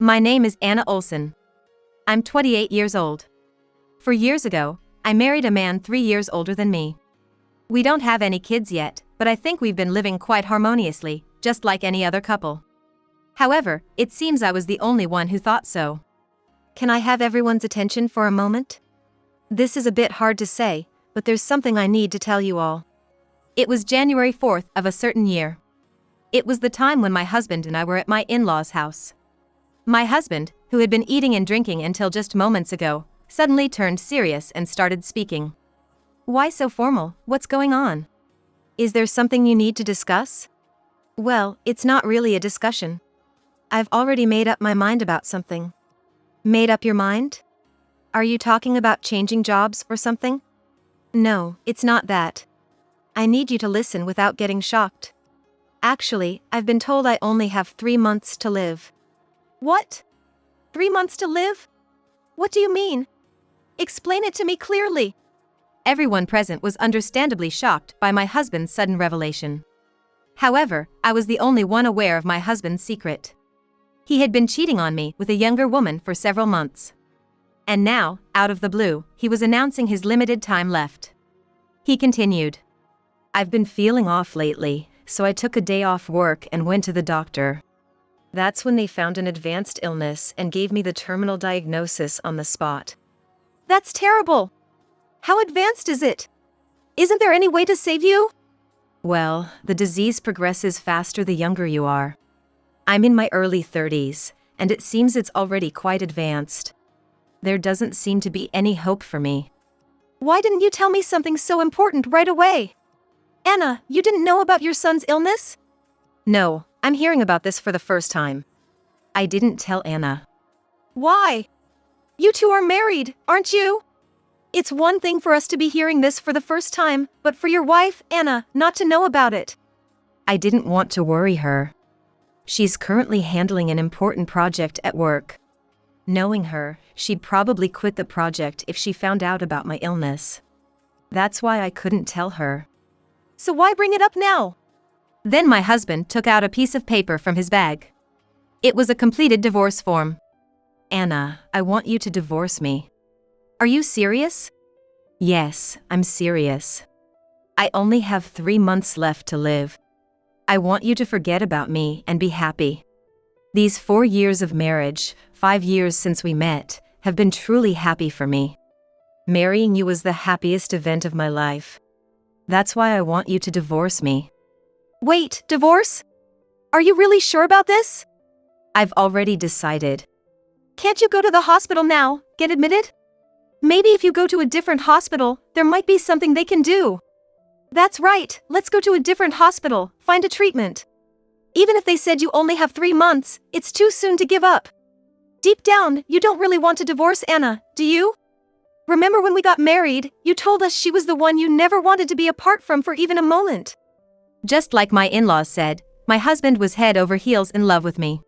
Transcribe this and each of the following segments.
My name is Anna Olson. I'm 28 years old. 4 years ago, I married a man 3 years older than me. We don't have any kids yet, but I think we've been living quite harmoniously, just like any other couple. However, it seems I was the only one who thought so. Can I have everyone's attention for a moment? This is a bit hard to say, but there's something I need to tell you all. It was January 4th of a certain year. It was the time when my husband and I were at my in-laws' house. My husband, who had been eating and drinking until just moments ago, suddenly turned serious and started speaking. Why so formal? What's going on? Is there something you need to discuss? Well, it's not really a discussion. I've already made up my mind about something. Made up your mind? Are you talking about changing jobs or something? No, it's not that. I need you to listen without getting shocked. Actually, I've been told I only have 3 months to live. What? 3 months to live? What do you mean? Explain it to me clearly. Everyone present was understandably shocked by my husband's sudden revelation. However, I was the only one aware of my husband's secret. He had been cheating on me with a younger woman for several months. And now, out of the blue, he was announcing his limited time left. He continued. I've been feeling off lately, so I took a day off work and went to the doctor. That's when they found an advanced illness and gave me the terminal diagnosis on the spot. That's terrible! How advanced is it? Isn't there any way to save you? Well, the disease progresses faster the younger you are. I'm in my early 30s, and it seems it's already quite advanced. There doesn't seem to be any hope for me. Why didn't you tell me something so important right away? Anna, you didn't know about your son's illness? No, I'm hearing about this for the first time. I didn't tell Anna. Why? You two are married, aren't you? It's one thing for us to be hearing this for the first time, but for your wife, Anna, not to know about it. I didn't want to worry her. She's currently handling an important project at work. Knowing her, she'd probably quit the project if she found out about my illness. That's why I couldn't tell her. So why bring it up now? Then my husband took out a piece of paper from his bag. It was a completed divorce form. Anna, I want you to divorce me. Are you serious? Yes, I'm serious. I only have 3 months left to live. I want you to forget about me and be happy. These 4 years of marriage, 5 years since we met, have been truly happy for me. Marrying you was the happiest event of my life. That's why I want you to divorce me. Wait, divorce? Are you really sure about this? I've already decided. Can't you go to the hospital now, get admitted? Maybe if you go to a different hospital, there might be something they can do. That's right, let's go to a different hospital, find a treatment. Even if they said you only have 3 months, it's too soon to give up. Deep down, you don't really want to divorce Anna, do you? Remember when we got married, you told us she was the one you never wanted to be apart from for even a moment. Just like my in-laws said, my husband was head over heels in love with me.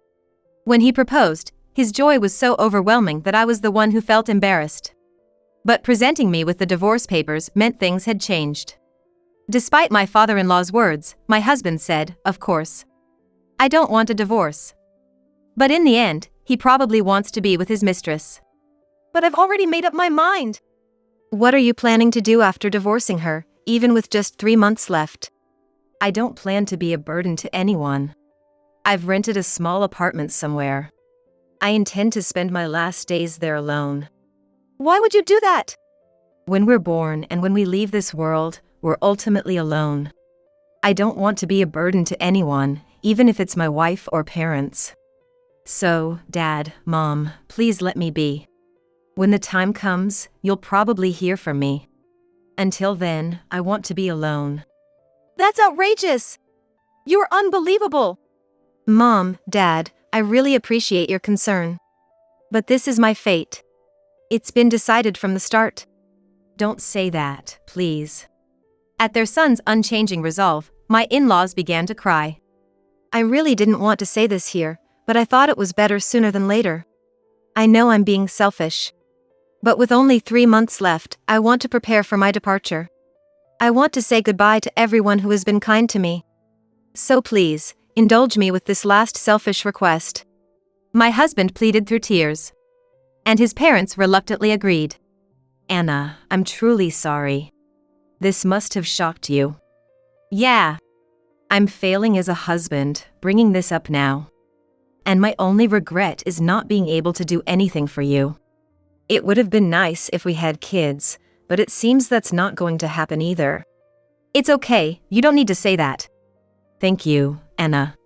When he proposed, his joy was so overwhelming that I was the one who felt embarrassed. But presenting me with the divorce papers meant things had changed. Despite my father-in-law's words, my husband said, of course, I don't want a divorce. But in the end, he probably wants to be with his mistress. But I've already made up my mind. What are you planning to do after divorcing her, even with just 3 months left? I don't plan to be a burden to anyone. I've rented a small apartment somewhere. I intend to spend my last days there alone. Why would you do that? When we're born and when we leave this world, we're ultimately alone. I don't want to be a burden to anyone, even if it's my wife or parents. So, Dad, Mom, please let me be. When the time comes, you'll probably hear from me. Until then, I want to be alone. That's outrageous! You're unbelievable! Mom, Dad, I really appreciate your concern. But this is my fate. It's been decided from the start. Don't say that, please. At their son's unchanging resolve, my in-laws began to cry. I really didn't want to say this here, but I thought it was better sooner than later. I know I'm being selfish. But with only 3 months left, I want to prepare for my departure. I want to say goodbye to everyone who has been kind to me. So please, indulge me with this last selfish request. My husband pleaded through tears. And his parents reluctantly agreed. Anna, I'm truly sorry. This must have shocked you. Yeah. I'm failing as a husband, bringing this up now. And my only regret is not being able to do anything for you. It would have been nice if we had kids, but it seems that's not going to happen either. It's okay, you don't need to say that. Thank you, Anna.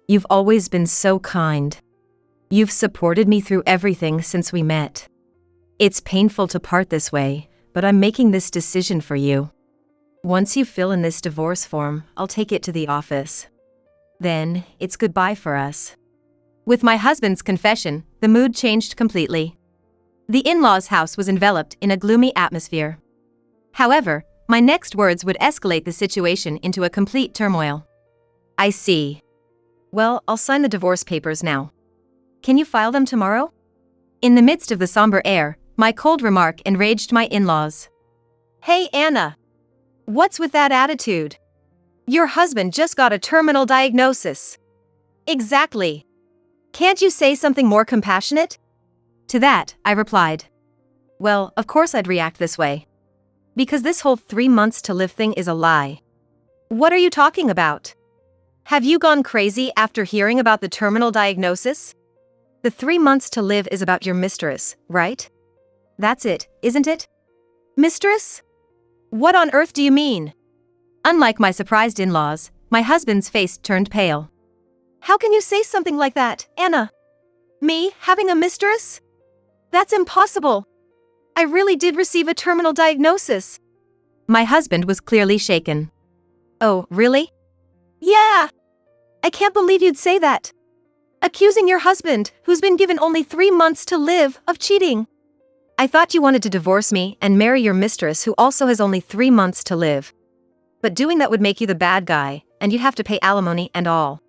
You've always been so kind. You've supported me through everything since we met. It's painful to part this way, but I'm making this decision for you. Once you fill in this divorce form, I'll take it to the office. Then, it's goodbye for us. With my husband's confession, the mood changed completely. The in-laws' house was enveloped in a gloomy atmosphere. However, my next words would escalate the situation into a complete turmoil. I see. Well, I'll sign the divorce papers now. Can you file them tomorrow? In the midst of the somber air, my cold remark enraged my in-laws. Hey, Anna. What's with that attitude? Your husband just got a terminal diagnosis. Exactly. Can't you say something more compassionate? To that, I replied. Well, of course I'd react this way. Because this whole 3 months to live thing is a lie. What are you talking about? Have you gone crazy after hearing about the terminal diagnosis? The 3 months to live is about your mistress, right? That's it, isn't it? Mistress? What on earth do you mean? Unlike my surprised in-laws, my husband's face turned pale. How can you say something like that, Anna? Me, having a mistress? That's impossible. I really did receive a terminal diagnosis. My husband was clearly shaken. Oh, really? Yeah. I can't believe you'd say that. Accusing your husband, who's been given only 3 months to live, of cheating. I thought you wanted to divorce me and marry your mistress who also has only 3 months to live. But doing that would make you the bad guy, and you'd have to pay alimony and all.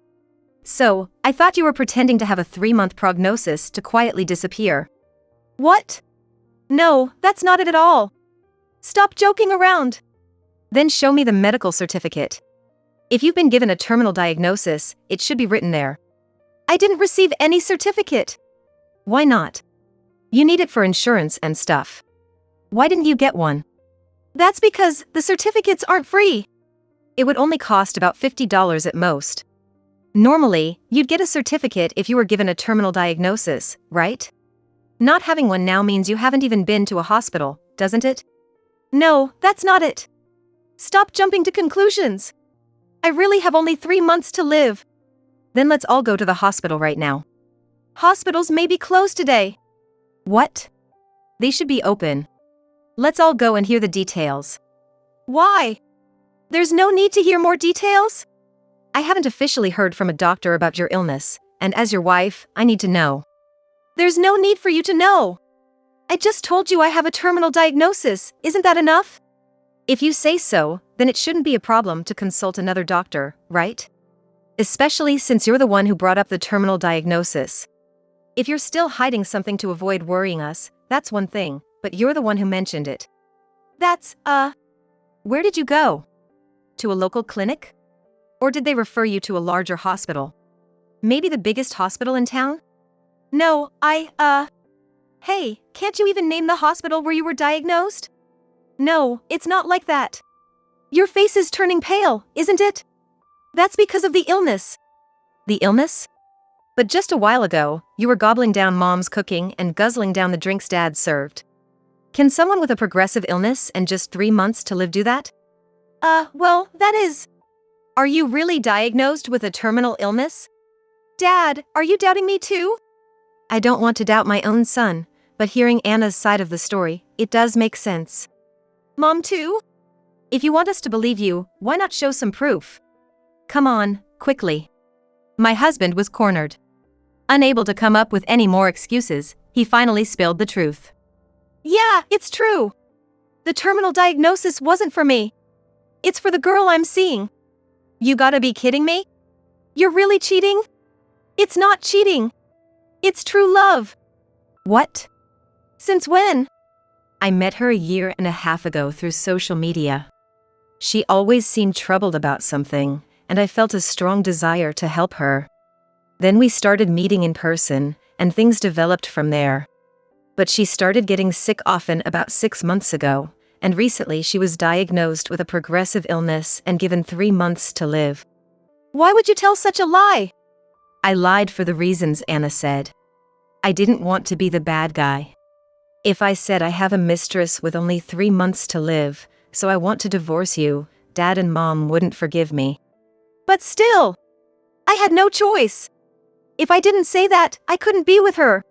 So, I thought you were pretending to have a 3-month prognosis to quietly disappear. What? No, that's not it at all. Stop joking around. Then show me the medical certificate. If you've been given a terminal diagnosis, it should be written there. I didn't receive any certificate. Why not? You need it for insurance and stuff. Why didn't you get one? That's because the certificates aren't free. It would only cost about $50 at most. Normally, you'd get a certificate if you were given a terminal diagnosis, right? Not having one now means you haven't even been to a hospital, doesn't it? No, that's not it. Stop jumping to conclusions. I really have only 3 months to live. Then let's all go to the hospital right now. Hospitals may be closed today. What? They should be open. Let's all go and hear the details. Why? There's no need to hear more details? I haven't officially heard from a doctor about your illness, and as your wife, I need to know. There's no need for you to know. I just told you I have a terminal diagnosis, isn't that enough? If you say so, then it shouldn't be a problem to consult another doctor, right? Especially since you're the one who brought up the terminal diagnosis. If you're still hiding something to avoid worrying us, that's one thing, but you're the one who mentioned it. Where did you go? To a local clinic? Or did they refer you to a larger hospital? Maybe the biggest hospital in town? No, Hey, can't you even name the hospital where you were diagnosed? No, it's not like that. Your face is turning pale, isn't it? That's because of the illness. The illness? But just a while ago, you were gobbling down Mom's cooking and guzzling down the drinks Dad served. Can someone with a progressive illness and just 3 months to live do that? Well, that is... Are you really diagnosed with a terminal illness? Dad, are you doubting me too? I don't want to doubt my own son, but hearing Anna's side of the story, it does make sense. Mom too? If you want us to believe you, why not show some proof? Come on, quickly. My husband was cornered. Unable to come up with any more excuses, he finally spilled the truth. Yeah, it's true. The terminal diagnosis wasn't for me. It's for the girl I'm seeing. You gotta be kidding me? You're really cheating? It's not cheating. It's true love. What? Since when? I met her a year and a half ago through social media. She always seemed troubled about something, and I felt a strong desire to help her. Then we started meeting in person, and things developed from there. But she started getting sick often about 6 months ago, and recently she was diagnosed with a progressive illness and given 3 months to live. Why would you tell such a lie? I lied for the reasons Anna said. I didn't want to be the bad guy. If I said I have a mistress with only 3 months to live, so I want to divorce you, Dad and Mom wouldn't forgive me. But still, I had no choice. If I didn't say that, I couldn't be with her.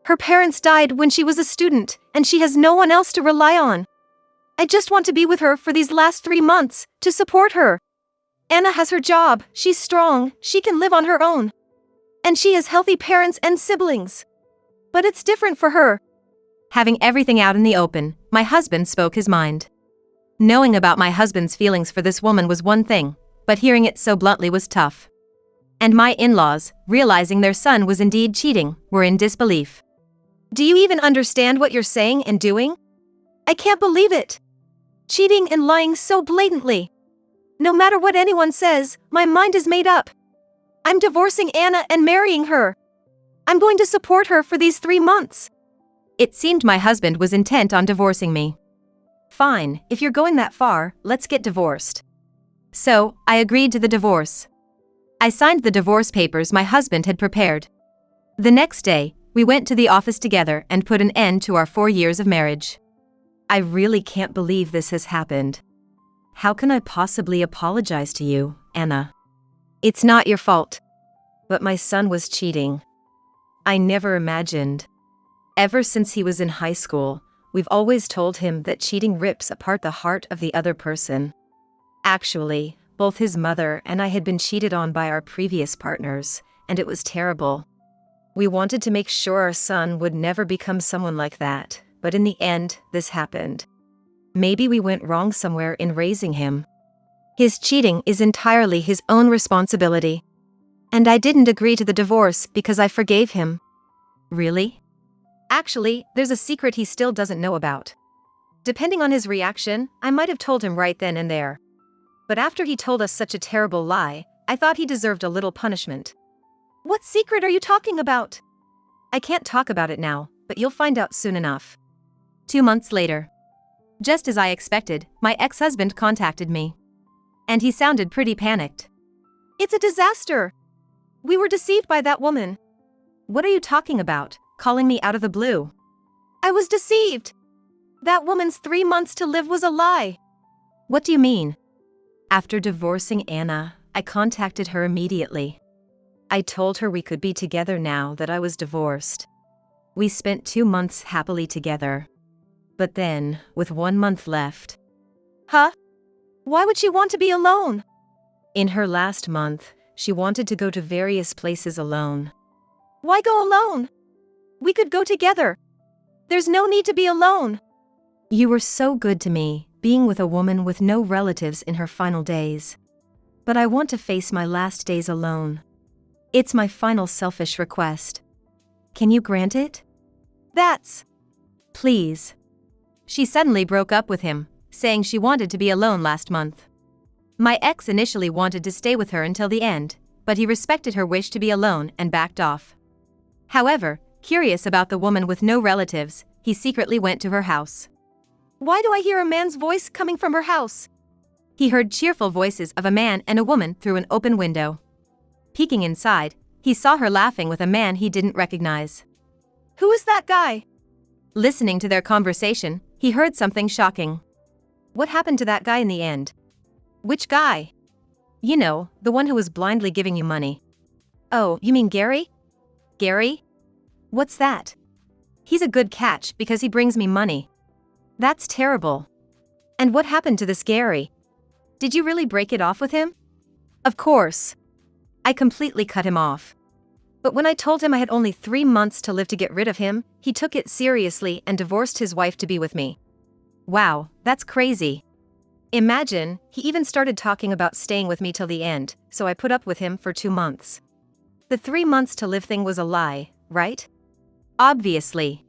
Her parents died when she was a student, and she has no one else to rely on. I just want to be with her for these last 3 months, to support her. Anna has her job, she's strong, she can live on her own. And she has healthy parents and siblings. But it's different for her. Having everything out in the open, my husband spoke his mind. Knowing about my husband's feelings for this woman was one thing, but hearing it so bluntly was tough. And my in-laws, realizing their son was indeed cheating, were in disbelief. Do you even understand what you're saying and doing? I can't believe it. Cheating and lying so blatantly. No matter what anyone says, my mind is made up. I'm divorcing Anna and marrying her. I'm going to support her for these 3 months. It seemed my husband was intent on divorcing me. Fine, if you're going that far, let's get divorced. So, I agreed to the divorce. I signed the divorce papers my husband had prepared. The next day, we went to the office together and put an end to our 4 years of marriage. I really can't believe this has happened. How can I possibly apologize to you, Anna? It's not your fault. But my son was cheating. I never imagined. Ever since he was in high school, we've always told him that cheating rips apart the heart of the other person. Actually, both his mother and I had been cheated on by our previous partners, and it was terrible. We wanted to make sure our son would never become someone like that, but in the end, this happened. Maybe we went wrong somewhere in raising him. His cheating is entirely his own responsibility. And I didn't agree to the divorce because I forgave him. Really? Actually, there's a secret he still doesn't know about. Depending on his reaction, I might have told him right then and there. But after he told us such a terrible lie, I thought he deserved a little punishment. What secret are you talking about? I can't talk about it now, but you'll find out soon enough. 2 months later. Just as I expected, my ex-husband contacted me. And he sounded pretty panicked. It's a disaster. We were deceived by that woman. What are you talking about, calling me out of the blue? I was deceived. That woman's 3 months to live was a lie. What do you mean? After divorcing Anna, I contacted her immediately. I told her we could be together now that I was divorced. We spent 2 months happily together. But then, with 1 month left. Huh? Why would she want to be alone? In her last month, she wanted to go to various places alone. Why go alone? We could go together. There's no need to be alone. You were so good to me, being with a woman with no relatives in her final days. But I want to face my last days alone. It's my final selfish request. Can you grant it? That's... Please. She suddenly broke up with him, saying she wanted to be alone last month. My ex initially wanted to stay with her until the end, but he respected her wish to be alone and backed off. However, curious about the woman with no relatives, he secretly went to her house. Why do I hear a man's voice coming from her house? He heard cheerful voices of a man and a woman through an open window. Peeking inside, he saw her laughing with a man he didn't recognize. Who is that guy? Listening to their conversation, he heard something shocking. What happened to that guy in the end? Which guy? You know, the one who was blindly giving you money. Oh, you mean Gary? Gary? What's that? He's a good catch because he brings me money. That's terrible. And what happened to this Gary? Did you really break it off with him? Of course. I completely cut him off. But when I told him I had only 3 months to live to get rid of him, he took it seriously and divorced his wife to be with me. Wow, that's crazy. Imagine, he even started talking about staying with me till the end, so I put up with him for 2 months. The 3 months to live thing was a lie, right? Obviously.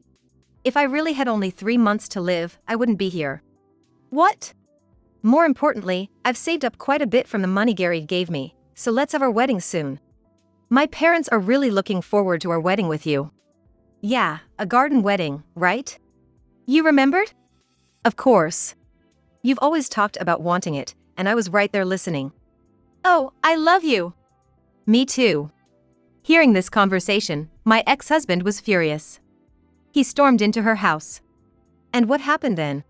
If I really had only 3 months to live, I wouldn't be here. What? More importantly, I've saved up quite a bit from the money Gary gave me, so let's have our wedding soon. My parents are really looking forward to our wedding with you. Yeah, a garden wedding, right? You remembered? Of course. You've always talked about wanting it, and I was right there listening. Oh, I love you. Me too. Hearing this conversation, my ex-husband was furious. He stormed into her house. And what happened then?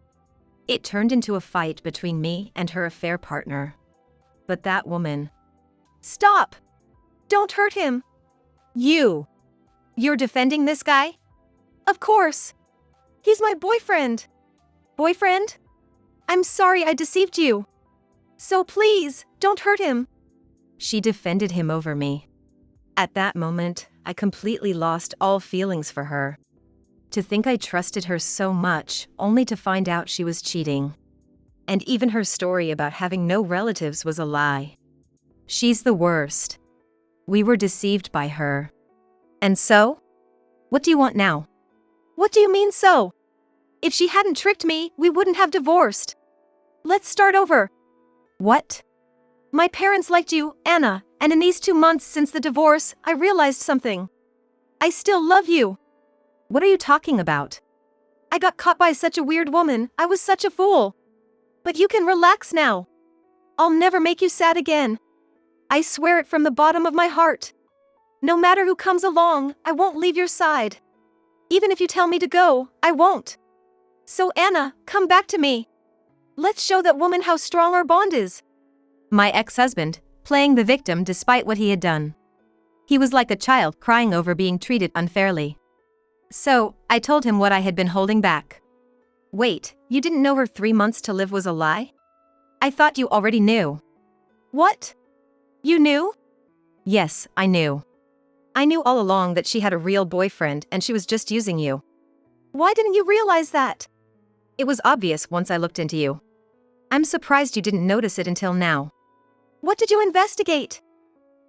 It turned into a fight between me and her affair partner. But that woman... Stop! Don't hurt him. You're defending this guy? Of course. He's my boyfriend. Boyfriend? I'm sorry I deceived you. So please, don't hurt him. She defended him over me. At that moment, I completely lost all feelings for her. To think I trusted her so much, only to find out she was cheating. And even her story about having no relatives was a lie. She's the worst. We were deceived by her. And so? What do you want now? What do you mean so? If she hadn't tricked me, we wouldn't have divorced. Let's start over. What? My parents liked you, Anna, and in these 2 months since the divorce, I realized something. I still love you. What are you talking about? I got caught by such a weird woman, I was such a fool. But you can relax now. I'll never make you sad again. I swear it from the bottom of my heart. No matter who comes along, I won't leave your side. Even if you tell me to go, I won't. So Anna, come back to me. Let's show that woman how strong our bond is. My ex-husband, playing the victim despite what he had done. He was like a child crying over being treated unfairly. So, I told him what I had been holding back. Wait, you didn't know her 3 months to live was a lie? I thought you already knew. What? You knew? Yes, I knew. I knew all along that she had a real boyfriend and she was just using you. Why didn't you realize that? It was obvious once I looked into you. I'm surprised you didn't notice it until now. What did you investigate?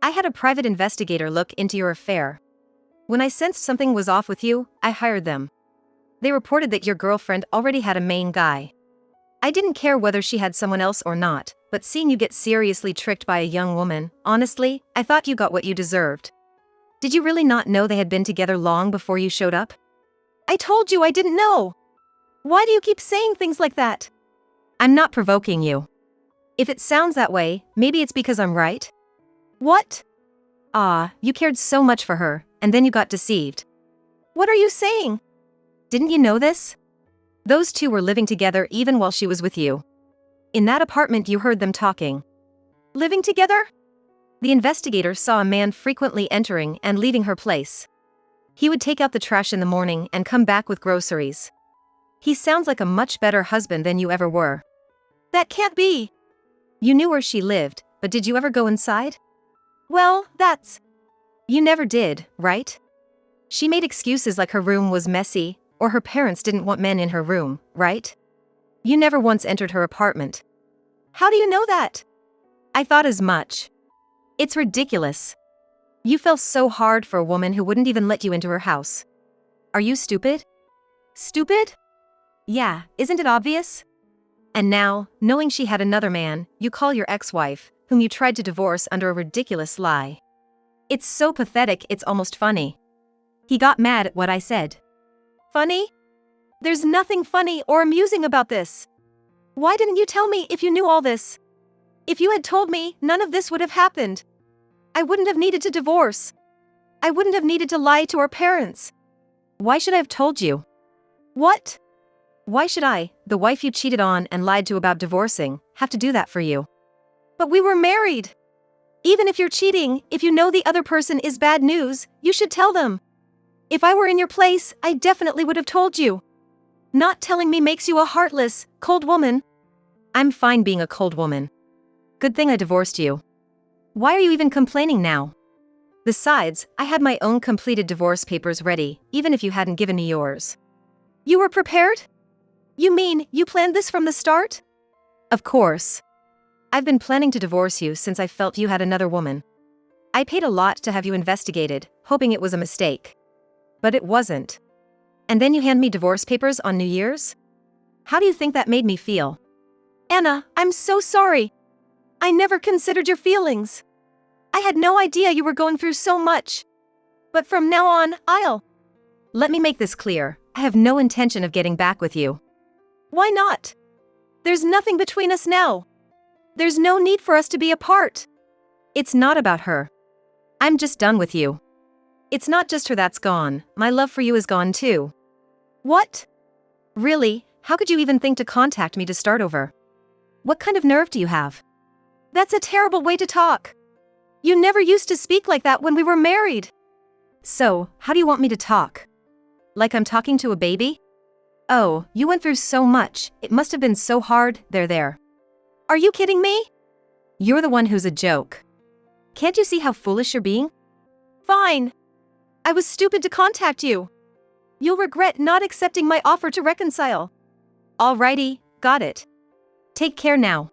I had a private investigator look into your affair. When I sensed something was off with you, I hired them. They reported that your girlfriend already had a main guy. I didn't care whether she had someone else or not, but seeing you get seriously tricked by a young woman, honestly, I thought you got what you deserved. Did you really not know they had been together long before you showed up? I told you I didn't know. Why do you keep saying things like that? I'm not provoking you. If it sounds that way, maybe it's because I'm right. What? You cared so much for her, and then you got deceived. What are you saying? Didn't you know this? Those two were living together even while she was with you. In that apartment you heard them talking. Living together? The investigator saw a man frequently entering and leaving her place. He would take out the trash in the morning and come back with groceries. He sounds like a much better husband than you ever were. That can't be. You knew where she lived, but did you ever go inside? Well, that's... You never did, right? She made excuses like her room was messy, or her parents didn't want men in her room, right? You never once entered her apartment. How do you know that? I thought as much. It's ridiculous. You fell so hard for a woman who wouldn't even let you into her house. Are you stupid? Stupid? Yeah, isn't it obvious? And now, knowing she had another man, you call your ex-wife, whom you tried to divorce under a ridiculous lie. It's so pathetic it's almost funny. He got mad at what I said. Funny? There's nothing funny or amusing about this. Why didn't you tell me if you knew all this? If you had told me, none of this would have happened. I wouldn't have needed to divorce. I wouldn't have needed to lie to our parents. Why should I have told you? What? Why should I, the wife you cheated on and lied to about divorcing, have to do that for you? But we were married. Even if you're cheating, if you know the other person is bad news, you should tell them. If I were in your place, I definitely would have told you. Not telling me makes you a heartless, cold woman. I'm fine being a cold woman. Good thing I divorced you. Why are you even complaining now? Besides, I had my own completed divorce papers ready, even if you hadn't given me yours. You were prepared? You mean, you planned this from the start? Of course. I've been planning to divorce you since I felt you had another woman. I paid a lot to have you investigated, hoping it was a mistake. But it wasn't. And then you hand me divorce papers on New Year's? How do you think that made me feel? Anna, I'm so sorry. I never considered your feelings. I had no idea you were going through so much. But from now on, Let me make this clear. I have no intention of getting back with you. Why not? There's nothing between us now. There's no need for us to be apart. It's not about her. I'm just done with you. It's not just her that's gone, my love for you is gone too. What? Really, how could you even think to contact me to start over? What kind of nerve do you have? That's a terrible way to talk. You never used to speak like that when we were married. So, how do you want me to talk? Like I'm talking to a baby? Oh, you went through so much, it must have been so hard, there. Are you kidding me? You're the one who's a joke. Can't you see how foolish you're being? Fine. I was stupid to contact you. You'll regret not accepting my offer to reconcile. Alrighty, got it. Take care now.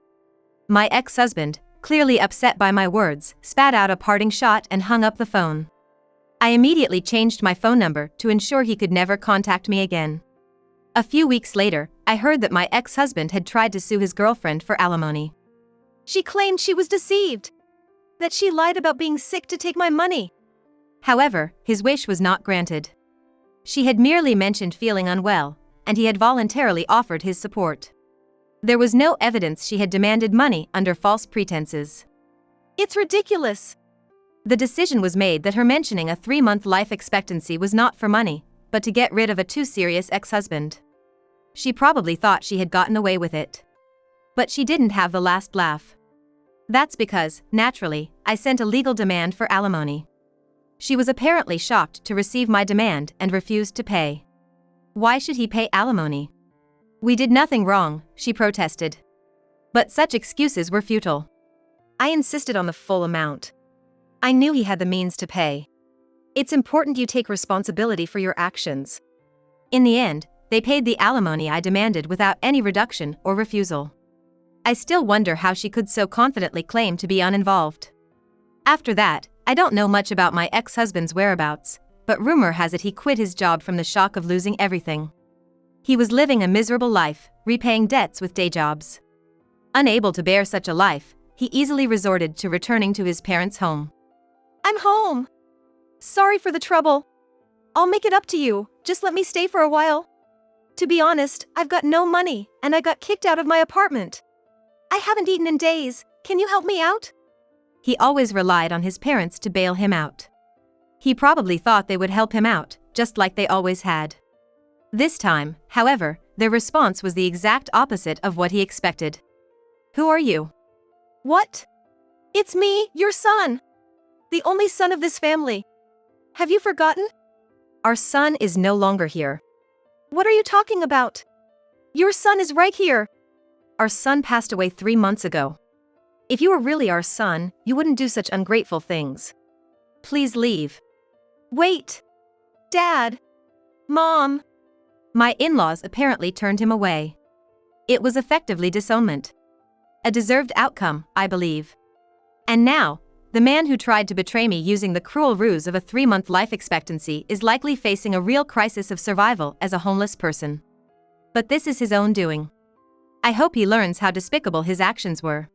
My ex-husband, clearly upset by my words, spat out a parting shot and hung up the phone. I immediately changed my phone number to ensure he could never contact me again. A few weeks later, I heard that my ex-husband had tried to sue his girlfriend for alimony. She claimed she was deceived. That she lied about being sick to take my money. However, his wish was not granted. She had merely mentioned feeling unwell, and he had voluntarily offered his support. There was no evidence she had demanded money under false pretenses. It's ridiculous. The decision was made that her mentioning a 3-month life expectancy was not for money, but to get rid of a too serious ex-husband. She probably thought she had gotten away with it. But she didn't have the last laugh. That's because, naturally, I sent a legal demand for alimony. She was apparently shocked to receive my demand and refused to pay. Why should he pay alimony? We did nothing wrong, she protested. But such excuses were futile. I insisted on the full amount. I knew he had the means to pay. It's important you take responsibility for your actions. In the end, they paid the alimony I demanded without any reduction or refusal. I still wonder how she could so confidently claim to be uninvolved. After that, I don't know much about my ex-husband's whereabouts, but rumor has it he quit his job from the shock of losing everything. He was living a miserable life, repaying debts with day jobs. Unable to bear such a life, he easily resorted to returning to his parents' home. I'm home. Sorry for the trouble. I'll make it up to you, just let me stay for a while. To be honest, I've got no money, and I got kicked out of my apartment. I haven't eaten in days, can you help me out? He always relied on his parents to bail him out. He probably thought they would help him out, just like they always had. This time, however, their response was the exact opposite of what he expected. Who are you? What? It's me, your son. The only son of this family. Have you forgotten? Our son is no longer here. What are you talking about? Your son is right here. Our son passed away 3 months ago. If you were really our son, you wouldn't do such ungrateful things. Please leave. Wait. Dad. Mom. My in-laws apparently turned him away. It was effectively disownment. A deserved outcome, I believe. And now, the man who tried to betray me using the cruel ruse of a 3-month life expectancy is likely facing a real crisis of survival as a homeless person. But this is his own doing. I hope he learns how despicable his actions were.